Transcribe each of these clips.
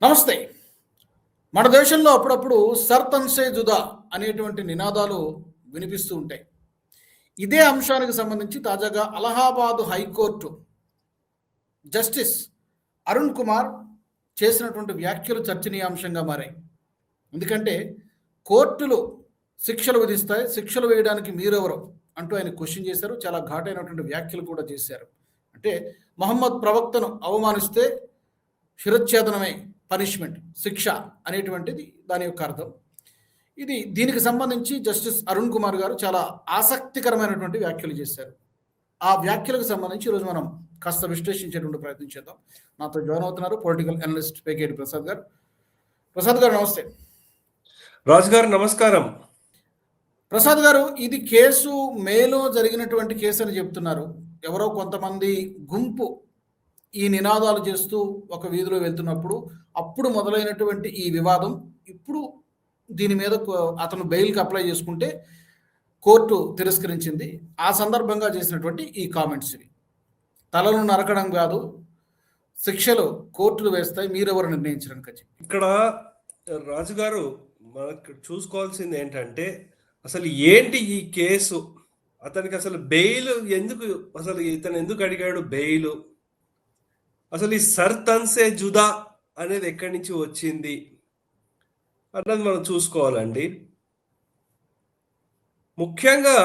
నమస్తే. మన దేశంలో అప్పుడప్పుడు సర్ తన్సే జుదా అనేటువంటి నినాదాలు వినిపిస్తూ ఉంటాయి. ఇదే అంశానికి సంబంధించి తాజాగా అలహాబాద్ హైకోర్టు జస్టిస్ అరుణ్ కుమార్ చేసినటువంటి వ్యాఖ్యలు చర్చనీయాంశంగా మారాయి. ఎందుకంటే కోర్టులు శిక్షలు విధిస్తాయి, శిక్షలు వేయడానికి మీరెవరు అంటూ ఆయన క్వశ్చన్ చేశారు. చాలా ఘాటైనటువంటి వ్యాఖ్యలు కూడా చేశారు. అంటే మహమ్మద్ ప్రవక్తను అవమానిస్తే శిరచ్ఛేదనమే పనిష్మెంట్, శిక్ష అనేటువంటిది దాని యొక్క అర్థం. దీనికి సంబంధించి జస్టిస్ అరుణ్ కుమార్ గారు చాలా ఆసక్తికరమైనటువంటి వ్యాఖ్యలు చేశారు. ఆ వ్యాఖ్యలకు సంబంధించి ఈరోజు మనం కాస్త విశ్లేషించేటువంటి ప్రయత్నం చేద్దాం. నాతో జాయిన్ అవుతున్నారు పొలిటికల్ అనలిస్ట్ పేకేటి ప్రసాద్ గారు. ప్రసాద్ గారు నమస్తే. రాజు గారు నమస్కారం. ప్రసాద్ గారు, ఇది కేసు మేలో జరిగినటువంటి కేసు అని చెప్తున్నారు. ఎవరో కొంతమంది గుంపు ఈ నినాదాలు చేస్తూ ఒక వీధిలో వెళ్తున్నప్పుడు అప్పుడు మొదలైనటువంటి ఈ వివాదం ఇప్పుడు దీని మీద అతను బెయిల్కి అప్లై చేసుకుంటే కోర్టు తిరస్కరించింది. ఆ సందర్భంగా చేసినటువంటి ఈ కామెంట్స్ ఇవి. తలను నరకడం కాదు, శిక్షలు కోర్టులు వేస్తాయి, మీరెవరు నిర్ణయించడానికి. ఇక్కడ రాజుగారు మనకు చూసుకోవాల్సింది ఏంటంటే అసలు ఏంటి ఈ కేసు, అతనికి అసలు బెయిల్ ఎందుకు, అసలు ఇతను ఎందుకు అడిగాడు బెయిల్, అసలు ఈ సర్ తన్సే జుదా అనేది ఎక్కడి నుంచి వచ్చింది అన్నది మనం చూసుకోవాలండి. ముఖ్యంగా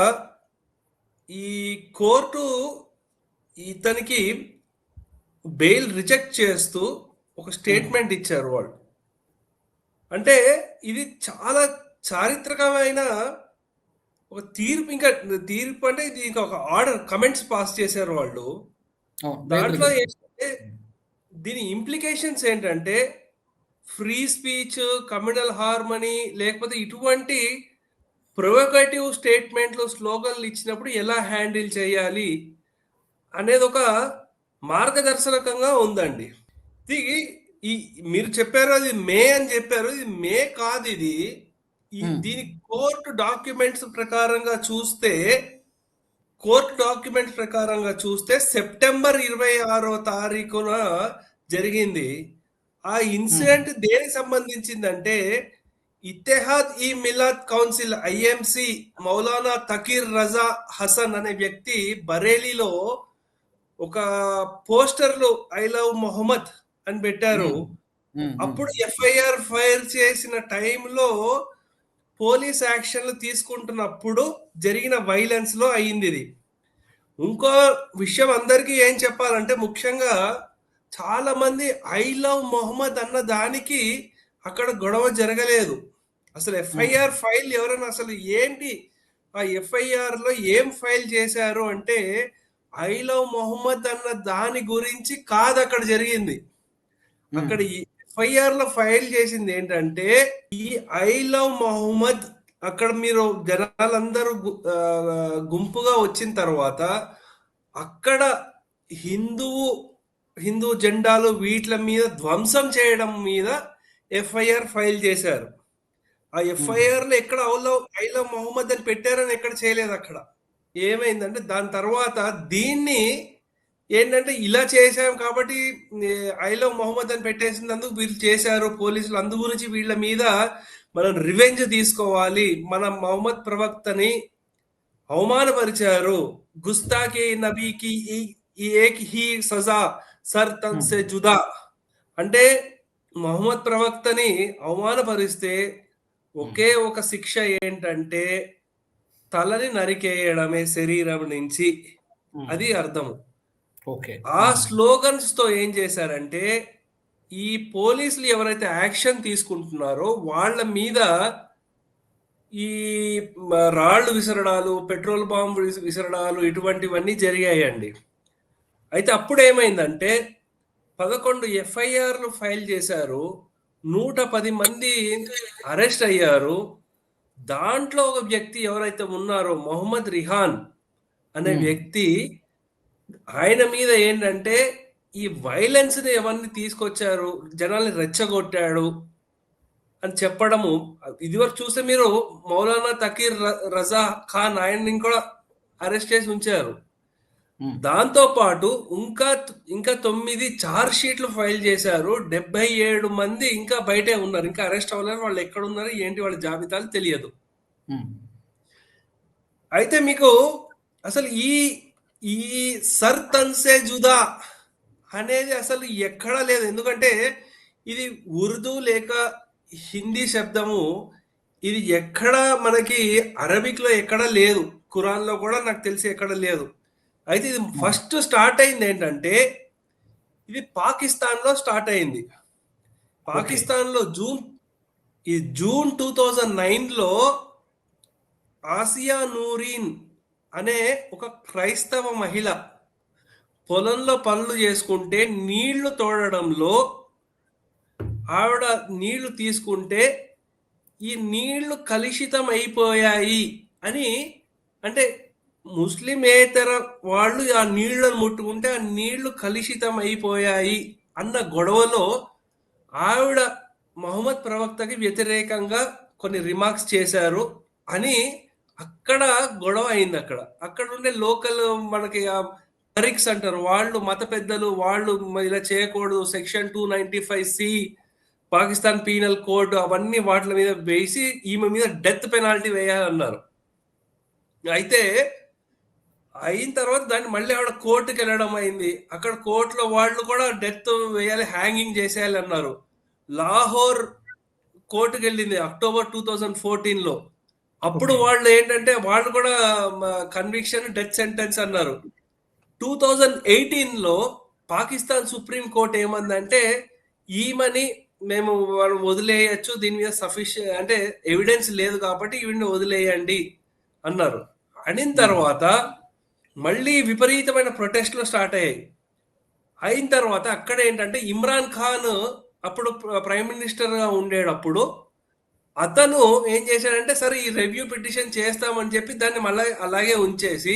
ఈ కోర్టు ఇతనికి బెయిల్ రిజెక్ట్ చేస్తూ ఒక స్టేట్మెంట్ ఇచ్చారు వాళ్ళు. అంటే ఇది చాలా చారిత్రకమైన ఒక తీర్పు. ఇంకా తీర్పు అంటే ఇది ఇంకా ఒక ఆర్డర్, కమెంట్స్ పాస్ చేశారు వాళ్ళు. దాంట్లో ఏంటంటే దీని ఇంప్లికేషన్స్ ఏంటంటే ఫ్రీ స్పీచ్, కమ్యూనల్ హార్మనీ, లేకపోతే ఇటువంటి ప్రొవోకేటివ్ స్టేట్మెంట్లు, స్లోగన్లు ఇచ్చినప్పుడు ఎలా హ్యాండిల్ చేయాలి అనేది ఒక మార్గదర్శకంగా ఉందండి. ఈ మీరు చెప్పారు అది మే అని చెప్పారు, ఇది మే కాదు. ఇది దీని కోర్టు డాక్యుమెంట్స్ ప్రకారంగా చూస్తే సెప్టెంబర్ 26వ తారీఖున జరిగింది. ఆ ఇన్సిడెంట్ దేనికి సంబంధించిందంటే ఇత్తెహాద్ ఈ మిలాద్ కౌన్సిల్ ఐఎంసి మౌలానా తకీర్ రజా హసన్ అనే వ్యక్తి బరేలీలో ఒక పోస్టర్లు ఐ లవ్ మొహమ్మద్ అని పెట్టారు. అప్పుడు ఎఫ్ఐఆర్ ఫైల్ చేసిన టైంలో పోలీస్ యాక్షన్లు తీసుకుంటున్నప్పుడు జరిగిన వైలెన్స్ లో అయ్యింది ఇది. ఇంకో విషయం అందరికీ ఏం చెప్పాలంటే, ముఖ్యంగా చాలా మంది ఐ లవ్ మొహమ్మద్ అన్న దానికి అక్కడ గొడవ జరగలేదు. అసలు ఎఫ్ఐఆర్ ఫైల్ ఎవరైనా అసలు ఏంటి, ఆ ఎఫ్ఐఆర్ లో ఏం ఫైల్ చేశారు అంటే ఐ లవ్ మొహమ్మద్ అన్న దాని గురించి కాదు అక్కడ జరిగింది. అక్కడ ఎఫ్ఐఆర్ లో ఫైల్ చేసింది ఏంటంటే ఈ ఐ లవ్ మొహమ్మద్, అక్కడ మీరు జనాలందరూ గుంపుగా వచ్చిన తర్వాత అక్కడ హిందూ జెండాలు వీటి మీద ధ్వంసం చేయడం మీద ఎఫ్ఐఆర్ ఫైల్ చేశారు. ఆ ఎఫ్ఐఆర్ లో ఎక్కడ ఐ లవ్ మొహమ్మద్ అని పెట్టారని ఎక్కడ చేయలేదు. అక్కడ ఏమైందంటే దాని తర్వాత దీన్ని ఏంటంటే ఇలా చేశాం కాబట్టి ఐ లవ్ మొహమ్మద్ అని పెట్టేసినందుకు వీళ్ళు చేశారు పోలీసులు, అందు గురించి వీళ్ళ మీద మనం రివెంజ్ తీసుకోవాలి, మన మొహమ్మద్ ప్రవక్తని అవమానపరిచారు, గుస్తాకి నబీకి ఏక్ హీ సజా సర్ తన్సే జుదా, అంటే మొహమ్మద్ ప్రవక్తని అవమానపరిస్తే ఒకే ఒక శిక్ష ఏంటంటే తలని నరికేయడమే శరీరం నుంచి. అది అర్థము. ఆ స్లోగన్స్ తో ఏం చేశారంటే ఈ పోలీసులు ఎవరైతే యాక్షన్ తీసుకుంటున్నారో వాళ్ళ మీద ఈ రాళ్లు విసరడాలు, పెట్రోల్ బాంబు విసరడాలు ఇటువంటివన్నీ జరిగాయండి. అయితే అప్పుడు ఏమైందంటే 11 ఎఫ్ఐఆర్లు ఫైల్ చేశారు, 110 మంది అరెస్ట్ అయ్యారు. దాంట్లో ఒక వ్యక్తి ఎవరైతే ఉన్నారో మొహమ్మద్ రిహాన్ అనే వ్యక్తి, ఆయన మీద ఏంటంటే ఈ వైలెన్స్ ని ఎవరిని తీసుకొచ్చారు, జనాల్ని రెచ్చగొట్టాడు అని చెప్పడము. ఇదివరకు చూస్తే మీరు మౌలానా తకీర్ రజా ఖాన్ ఆయన్ని కూడా అరెస్ట్ చేసి ఉంచారు. దాంతో పాటు ఇంకా ఇంకా 9 చార్జ్ షీట్లు ఫైల్ చేశారు. 77 మంది ఇంకా బయటే ఉన్నారు. ఇంకా అరెస్ట్ అవ్వలేరు. వాళ్ళు ఎక్కడ ఉన్నారు ఏంటి వాళ్ళ జాబితాలు తెలియదు. అయితే మీకు అసలు ఈ ఈ సర్ తన్సే జుదా అనేది అసలు ఎక్కడా లేదు. ఎందుకంటే ఇది ఉర్దూ లేక హిందీ శబ్దము. ఇది ఎక్కడ మనకి అరబిక్ లో ఎక్కడ లేదు. ఖురాన్ లో కూడా నాకు తెలిసి ఎక్కడ లేదు. అయితే ఇది ఫస్ట్ స్టార్ట్ అయింది ఏంటంటే ఇది పాకిస్తాన్ లో స్టార్ట్ అయింది. పాకిస్తాన్ లో జూన్ 2009 లో ఆసియా నూరీన్ అనే ఒక క్రైస్తవ మహిళ పొలంలో పనులు చేసుకుంటే నీళ్లు తోడడంలో ఆవిడ నీళ్లు తీసుకుంటే ఈ నీళ్లు కలుషితం అయిపోయాయి అని, అంటే ముస్లిమేతర వాళ్ళు ఆ నీళ్లను ముట్టుకుంటే ఆ నీళ్లు కలుషితం అయిపోయాయి అన్న గొడవలో ఆవిడ మహమ్మద్ ప్రవక్తకి వ్యతిరేకంగా కొన్ని రిమార్క్స్ చేశారు అని అక్కడ గొడవ అయింది. అక్కడ ఉండే లోకల్ మనకి టరిక్స్ అంటారు, వాళ్ళు మత పెద్దలు, వాళ్ళు ఇలా చేయకూడదు, section 295C Pakistan penal code అవన్నీ వాటి మీద వేసి ఈమె మీద డెత్ పెనాల్టీ వేయాలన్నారు. అయితే అయిన తర్వాత దాన్ని మళ్ళీ ఆవిడ కోర్టుకి వెళ్ళడం అయింది. అక్కడ కోర్టులో వాళ్ళు కూడా డెత్ వేయాలి, హ్యాంగింగ్ చేసేయాలి అన్నారు. లాహోర్ కోర్టుకి వెళ్ళింది అక్టోబర్ 2014 లో. అప్పుడు వాళ్ళు ఏంటంటే వాళ్ళు కూడా కన్విక్షన్ డెత్ సెంటెన్స్ అన్నారు. 2018 లో పాకిస్తాన్ సుప్రీం కోర్ట్ ఏమందంటే ఈమెని మేము వాళ్ళు వదిలేయచ్చు, దీని మీద సఫిషియెంట్ అంటే ఎవిడెన్స్ లేదు కాబట్టి వీడిని వదిలేయండి అన్నారు. అనిన తర్వాత మళ్ళీ విపరీతమైన ప్రొటెస్ట్లు స్టార్ట్ అయ్యాయి. అయిన తర్వాత అక్కడ ఏంటంటే ఇమ్రాన్ ఖాన్ అప్పుడు ప్రైమ్ మినిస్టర్ గా ఉండేటప్పుడు అతను ఏం చేశాడంటే సరే ఈ రివ్యూ పిటిషన్ చేస్తామని చెప్పి దాన్ని మళ్ళీ అలాగే ఉంచేసి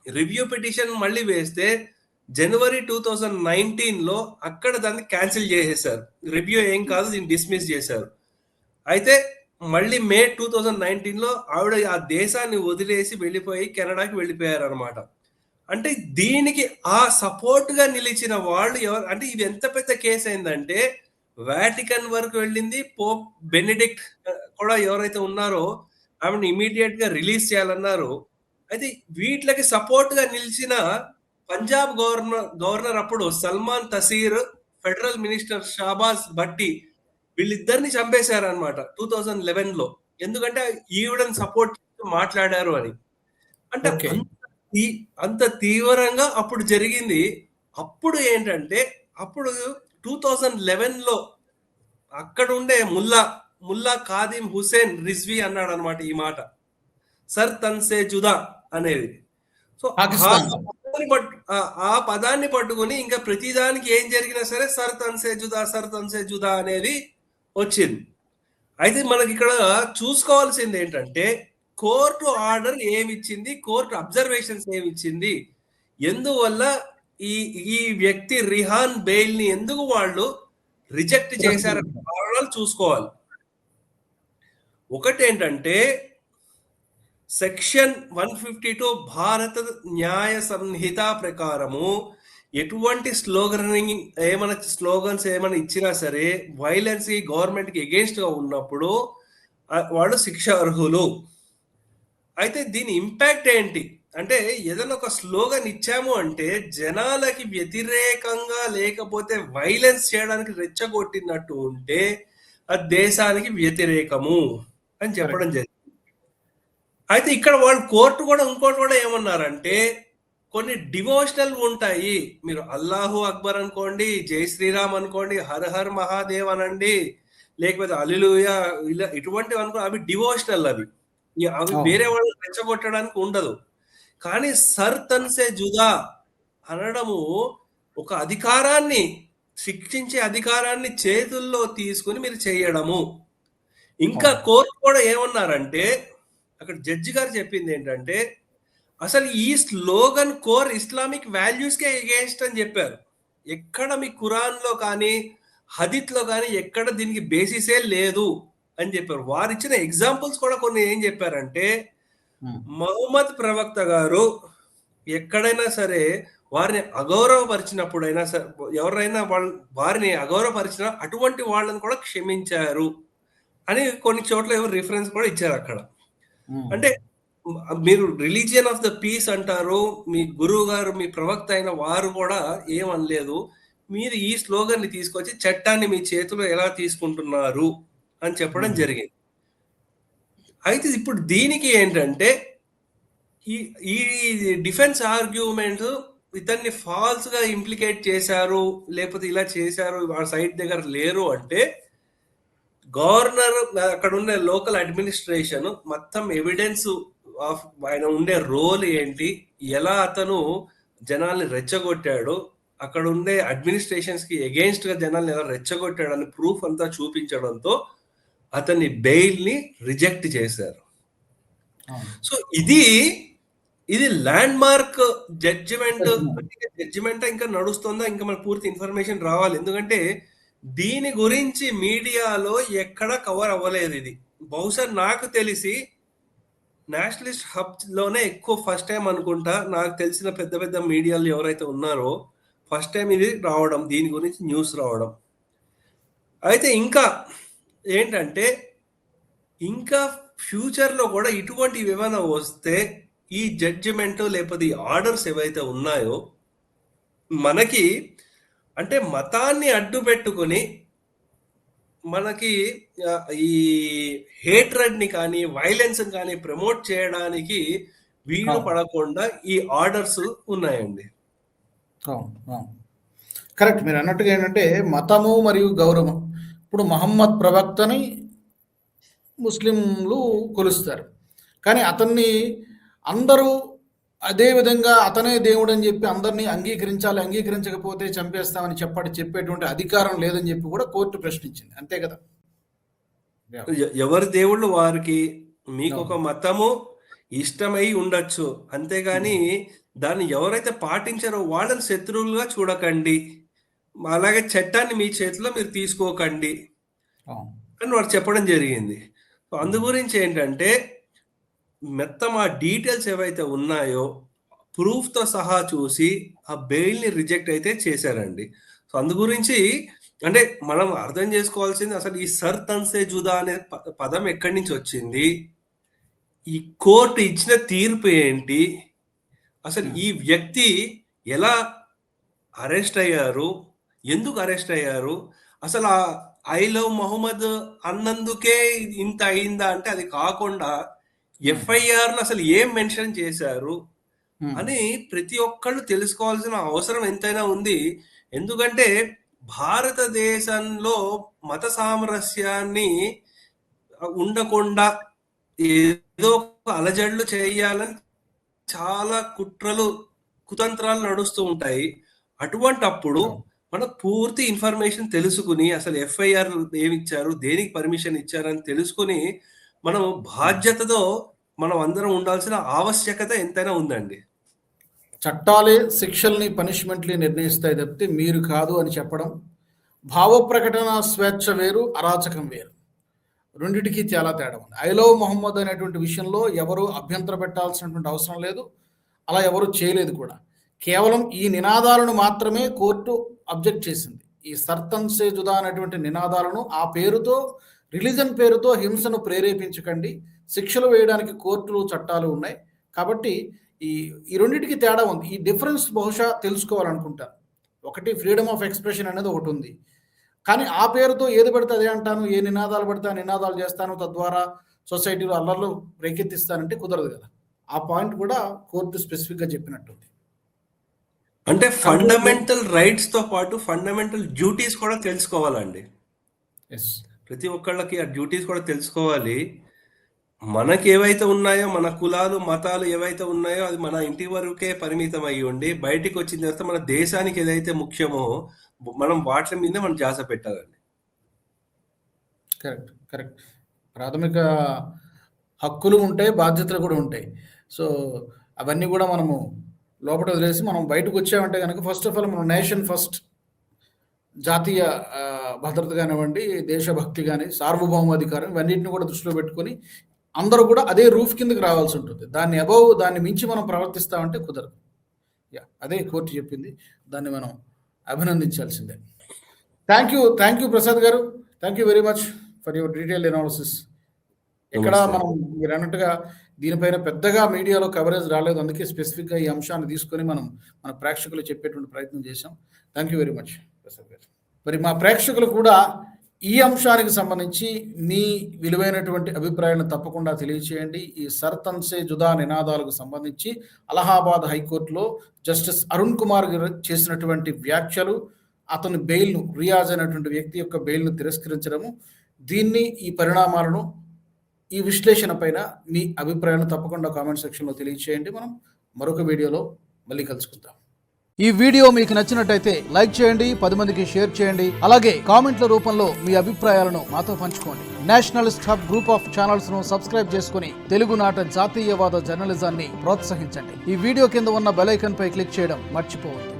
రివ్యూ పిటిషన్ మళ్ళీ వేస్తే జనవరి 2019 లో అక్కడ దాన్ని క్యాన్సిల్ చేసేసారు. రివ్యూ ఏం కాదు, దీన్ని డిస్మిస్ చేశారు. అయితే మళ్ళీ మే 2019 లో ఆవిడ ఆ దేశాన్ని వదిలేసి వెళ్ళిపోయి కెనడాకి వెళ్ళిపోయారు అనమాట. అంటే దీనికి ఆ సపోర్ట్ గా నిలిచిన వాళ్ళు ఎవరు అంటే ఇది ఎంత పెద్ద కేసు అయిందంటే వాటికన్ వరకు వెళ్ళింది. పోప్ బెనిడిక్ట్ కూడా ఎవరైతే ఉన్నారో ఆవిడని ఇమీడియట్ గా రిలీజ్ చేయాలన్నారు. అయితే వీటికి సపోర్ట్ గా నిలిచిన పంజాబ్ గవర్నర్ అప్పుడు సల్మాన్ తసీర్, ఫెడరల్ మినిస్టర్ షాబాజ్ భట్టి వీళ్ళిద్దరిని చంపేశారు అనమాట 2011 లో. ఎందుకంటే ఈవిడని సపోర్ట్ మాట్లాడారు అని. అంటే అంత తీవ్రంగా అప్పుడు జరిగింది. అప్పుడు ఏంటంటే అప్పుడు 2011 లో అక్కడ ఉండే ముల్లా కాదిం హుసేన్ రిజ్వీ అన్నాడు అనమాట ఈ మాట, సర్ తన్సే జుదా అనేది. సో ఆ పదాన్ని పట్టుకుని ఇంకా ప్రతిదానికి ఏం జరిగినా సరే సర్ తన్సే జుదా అనేది వచ్చింది. అయితే మనకి ఇక్కడ చూసుకోవాల్సింది ఏంటంటే కోర్టు ఆర్డర్ ఏమిచ్చింది, కోర్టు అబ్జర్వేషన్స్ ఏమిచ్చింది, ఎందువల్ల ఈ వ్యక్తి రిహాన్ బెయిల్ ని ఎందుకు వాళ్ళు రిజెక్ట్ చేశారనే కారణాలు చూసుకోవాలి. ఒకటి ఏంటంటే సెక్షన్ 152 భారత న్యాయ సంహిత ప్రకారము ఎటువంటి స్లోగన్స్ ఏమైనా ఇచ్చినా సరే వైలెన్స్ గవర్నమెంట్ కి ఎగెన్స్ట్ గా ఉన్నప్పుడు వాళ్ళు శిక్ష అర్హులు. అయితే దీని ఇంపాక్ట్ ఏంటి అంటే ఏదైనా ఒక స్లోగన్ ఇచ్చాము అంటే జనాలకి వ్యతిరేకంగా లేకపోతే వైలెన్స్ చేయడానికి రెచ్చగొట్టినట్టు ఉంటే అది దేశానికి వ్యతిరేకము అని చెప్పడం జరిగింది. అయితే ఇక్కడ వాళ్ళు కోర్టు కూడా ఇంకోటి కూడా ఏమన్నారంటే కొన్ని డివోషనల్ ఉంటాయి, మీరు అల్లాహు అక్బర్ అనుకోండి, జై శ్రీరామ్ అనుకోండి, హర్ హర్ మహాదేవ్ అనండి, లేకపోతే అలిలుయా ఇలా ఇటువంటివి అనుకో, అవి డివోషనల్, అవి వేరే వాళ్ళు రెచ్చగొట్టడానికి ఉండదు. కానీ సర్ తన్సే జుదా అనడము ఒక అధికారాన్ని, శిక్షించే అధికారాన్ని చేతుల్లో తీసుకుని మీరు చేయడము. ఇంకా కోర్టు కూడా ఏమన్నారంటే అక్కడ జడ్జి గారు చెప్పింది ఏంటంటే అసలు ఈ స్లోగన్ కోర్ ఇస్లామిక్ వాల్యూస్ కే ఎగేన్స్ట్ అని చెప్పారు. ఎక్కడ మీ ఖురాన్ లో కానీ హదీత్ లో కానీ ఎక్కడ దీనికి బేసిసే లేదు అని చెప్పారు. వారు ఇచ్చిన ఎగ్జాంపుల్స్ కూడా కొన్ని ఏం చెప్పారంటే మహమ్మద్ ప్రవక్త గారు ఎక్కడైనా సరే వారిని అగౌరవపరిచినప్పుడైనా సరే, ఎవరైనా వారిని అగౌరవపరిచిన అటువంటి వాళ్ళని కూడా క్షమించారు అని కొన్ని చోట్ల ఎవరు రిఫరెన్స్ కూడా ఇచ్చారు అక్కడ. అంటే మీరు రిలీజియన్ ఆఫ్ ద పీస్ అంటారు, మీ గురువు గారు మీ ప్రవక్త అయిన వారు కూడా ఏమనలేదు. మీరు ఈ స్లోగన్ ని తీసుకొచ్చి చట్టాన్ని మీ చేతిలో ఎలా తీసుకుంటున్నారు అని చెప్పడం జరిగింది. అయితే ఇప్పుడు దీనికి ఏంటంటే ఈ ఈ డిఫెన్స్ ఆర్గ్యుమెంట్ ఇతన్ని ఫాల్స్ గా ఇంప్లికేట్ చేశారు, లేకపోతే ఇలా చేశారు, ఆ సైట్ దగ్గర లేరు అంటే గవర్నర్ అక్కడ ఉండే లోకల్ అడ్మినిస్ట్రేషన్ మొత్తం ఎవిడెన్స్ ఆఫ్ ఆయన ఉండే రోల్ ఏంటి, ఎలా అతను జనాల్ని రెచ్చగొట్టాడు, అక్కడ ఉండే అడ్మినిస్ట్రేషన్స్ కి అగెయిన్స్ట్ గా జనాల్ని ఎలా రెచ్చగొట్టాడు అని ప్రూఫ్ అంతా చూపించడంతో అతని బెయిల్ ని రిజెక్ట్ చేశారు. సో ఇది ల్యాండ్ మార్క్ జడ్జిమెంట్ ఇంకా నడుస్తుందా, ఇంకా మనకు పూర్తి ఇన్ఫర్మేషన్ రావాలి. ఎందుకంటే దీని గురించి మీడియాలో ఎక్కడ కవర్ అవ్వలేదు. ఇది బహుశా నాకు తెలిసి నేషనలిస్ట్ హబ్ లోనే ఎక్కువ ఫస్ట్ టైం అనుకుంటా, నాకు తెలిసిన పెద్ద పెద్ద మీడియాలు ఎవరైతే ఉన్నారో ఫస్ట్ టైం ఇది రావడం, దీని గురించి న్యూస్ రావడం. అయితే ఇంకా ఏంటంటే ఇంకా ఫ్యూచర్లో కూడా ఇటువంటివి ఏమైనా వస్తే ఈ జడ్జిమెంట్ లేకపోతే ఈ ఆర్డర్స్ ఏవైతే ఉన్నాయో మనకి అంటే మతాన్ని అడ్డు పెట్టుకొని మనకి ఈ హేట్రెడ్ ని కానీ వైలెన్స్ కానీ ప్రమోట్ చేయడానికి వీలు పడకుండా ఈ ఆర్డర్స్ ఉన్నాయండి. కరెక్ట్, మీరు అన్నట్టుగా ఏంటంటే మతము మరియు గౌరవం. ఇప్పుడు మహమ్మద్ ప్రవక్తని ముస్లింలు కొలుస్తారు, కానీ అతన్ని అందరూ అదే విధంగా అతనే దేవుడు అని చెప్పి అందరినీ అంగీకరించాలి, అంగీకరించకపోతే చంపేస్తామని చెప్పేటువంటి అధికారం లేదని చెప్పి కూడా కోర్టు ప్రశ్నించింది, అంతే కదా. ఎవరి దేవుళ్ళు వారికి, మీకు ఒక మతము ఇష్టమై ఉండొచ్చు, అంతేగాని దాన్ని ఎవరైతే పాటించారో వాళ్ళని శత్రువులుగా చూడకండి, అలాగే చట్టాన్ని మీ చేతిలో మీరు తీసుకోకండి అని వారు చెప్పడం జరిగింది. అందు గురించి ఏంటంటే మొత్తం ఆ డీటెయిల్స్ ఏవైతే ఉన్నాయో ప్రూఫ్తో సహా చూసి ఆ బెయిల్ని రిజెక్ట్ అయితే చేశారండి. సో అందు గురించి అంటే మనం అర్థం చేసుకోవాల్సింది అసలు ఈ సర్ తన్సే జుదా అనే పదం ఎక్కడి నుంచి వచ్చింది, ఈ కోర్టు ఇచ్చిన తీర్పు ఏంటి, అసలు ఈ వ్యక్తి ఎలా అరెస్ట్ అయ్యారు, ఎందుకు అరెస్ట్ అయ్యారు, అసలు ఐ లవ్ మొహమ్మద్ అన్నందుకే ఇంత అయిందా అంటే అది కాకుండా ఎఫ్ఐఆర్ అసలు ఏం మెన్షన్ చేశారు అని ప్రతి ఒక్కళ్ళు తెలుసుకోవాల్సిన అవసరం ఎంతైనా ఉంది. ఎందుకంటే భారతదేశంలో మత సామరస్యాన్ని ఉండకుండా ఏదో అలజడులు చేయాలని చాలా కుతంత్రాలు నడుస్తూ ఉంటాయి. అటువంటప్పుడు మన పూర్తి ఇన్ఫర్మేషన్ తెలుసుకుని అసలు ఎఫ్ఐఆర్ ఏమి ఇచ్చారు, దేనికి పర్మిషన్ ఇచ్చారని తెలుసుకుని మనం బాధ్యతతో మనం అందరం ఉండాల్సిన ఆవశ్యకత ఎంతైనా ఉందండి. చట్టాలే శిక్షల్ని పనిష్మెంట్ని నిర్ణయిస్తాయి తప్పితే మీరు కాదు అని చెప్పడం. భావ ప్రకటన స్వేచ్ఛ వేరు, అరాచకం వేరు, రెండిటికి చాలా తేడా ఉంది. ఐ లవ్ మొహమ్మద్ అనేటువంటి విషయంలో ఎవరు అభ్యంతర పెట్టాల్సినటువంటి అవసరం లేదు, అలా ఎవరు చేయలేదు కూడా. కేవలం ఈ నినాదాలను మాత్రమే కోర్టు అబ్జెక్ట్ చేసింది. ఈ సర్ తన్సే జుదా అనేటువంటి నినాదాలను ఆ పేరుతో, రిలీజన్ పేరుతో హింసను ప్రేరేపించకండి, శిక్షలు వేయడానికి కోర్టులు చట్టాలు ఉన్నాయి. కాబట్టి ఈ రెండింటికి తేడా ఉంది. ఈ డిఫరెన్స్ బహుశా తెలుసుకోవాలనుకుంటాను. ఒకటి ఫ్రీడమ్ ఆఫ్ ఎక్స్ప్రెషన్ అనేది ఒకటి ఉంది, కానీ ఆ పేరుతో ఏది పడితే అదే అంటాను, ఏ నినాదాలు పడితే ఆ నినాదాలు చేస్తాను, తద్వారా సొసైటీలో అల్లర్లు రేకెత్తిస్తానంటే కుదరదు కదా. ఆ పాయింట్ కూడా కోర్టు స్పెసిఫిక్గా చెప్పినట్టుంది. అంటే ఫండమెంటల్ రైట్స్ తో పాటు ఫండమెంటల్ డ్యూటీస్ కూడా తెలుసుకోవాలండి. ప్రతి ఒక్కళ్ళకి ఆ డ్యూటీస్ కూడా తెలుసుకోవాలి. మనకి ఏవైతే ఉన్నాయో, మన కులాలు మతాలు ఏవైతే ఉన్నాయో అది మన ఇంటి వరకే పరిమితం అయ్యి ఉండి బయటికి వచ్చిన తర్వాత మన దేశానికి ఏదైతే ముఖ్యమో మనం వాటి మీద మనం ధ్యాస పెట్టాలండి. Correct correct. ప్రాథమిక హక్కులు ఉంటాయి, బాధ్యతలు కూడా ఉంటాయి. సో అవన్నీ కూడా మనము లోపల వదిలేసి మనం బయటకు వచ్చామంటే కనుక ఫస్ట్ ఆఫ్ ఆల్ మనం నేషన్ ఫస్ట్, జాతీయ భద్రత కానివ్వండి, దేశభక్తి కానీ, సార్వభౌమాధికారం, ఇవన్నింటిని కూడా దృష్టిలో పెట్టుకొని అందరూ కూడా అదే రూఫ్ కిందకి రావాల్సి ఉంటుంది. దాన్ని మించి మనం ప్రవర్తిస్తామంటే కుదరదు. అదే కోర్టు చెప్పింది. దాన్ని మనం అభినందించాల్సిందే. థ్యాంక్ యూ ప్రసాద్ గారు. Thank you very much for your detailed analysis. ఇక్కడ మనం మీరు అన్నట్టుగా దీనిపైన పెద్దగా మీడియాలో కవరేజ్ రాలేదు, అందుకే స్పెసిఫిక్గా ఈ అంశాన్ని తీసుకొని మనం మన ప్రేక్షకులు చెప్పేటువంటి ప్రయత్నం చేశాం. Thank you very much Prasad గారు. మరి మా ప్రేక్షకులు కూడా ఈ అంశానికి సంబంధించి మీ విలువైనటువంటి అభిప్రాయాలను తప్పకుండా తెలియచేయండి. ఈ సర్ తన్సే జుదా నినాదాలకు సంబంధించి అలహాబాద్ హైకోర్టులో జస్టిస్ అరుణ్ కుమార్ గారు చేసినటువంటి వ్యాఖ్యలు, అతని బెయిల్ను, రియాజ్ అయినటువంటి వ్యక్తి యొక్క బెయిల్ను తిరస్కరించడము, దీన్ని, ఈ పరిణామాలను, ఈ విశ్లేషణ పైన మీ అభిప్రాయాలను తప్పకుండా కామెంట్ సెక్షన్లో తెలియచేయండి. మనం మరొక వీడియోలో మళ్ళీ కలుసుకుందాం. ఈ వీడియో మీకు నచ్చినట్టయితే లైక్ చేయండి, 10 మందికి షేర్ చేయండి. అలాగే కామెంట్ల రూపంలో మీ అభిప్రాయాలను మాతో పంచుకోండి. Nationalist hub group of channels ను సబ్స్క్రైబ్ చేసుకుని తెలుగునాట జాతీయవాద జర్నలిజాన్ని ప్రోత్సహించండి. ఈ వీడియో కింద ఉన్న బెల్ ఐకాన్ పై క్లిక్ చేయడం మర్చిపోవద్దు.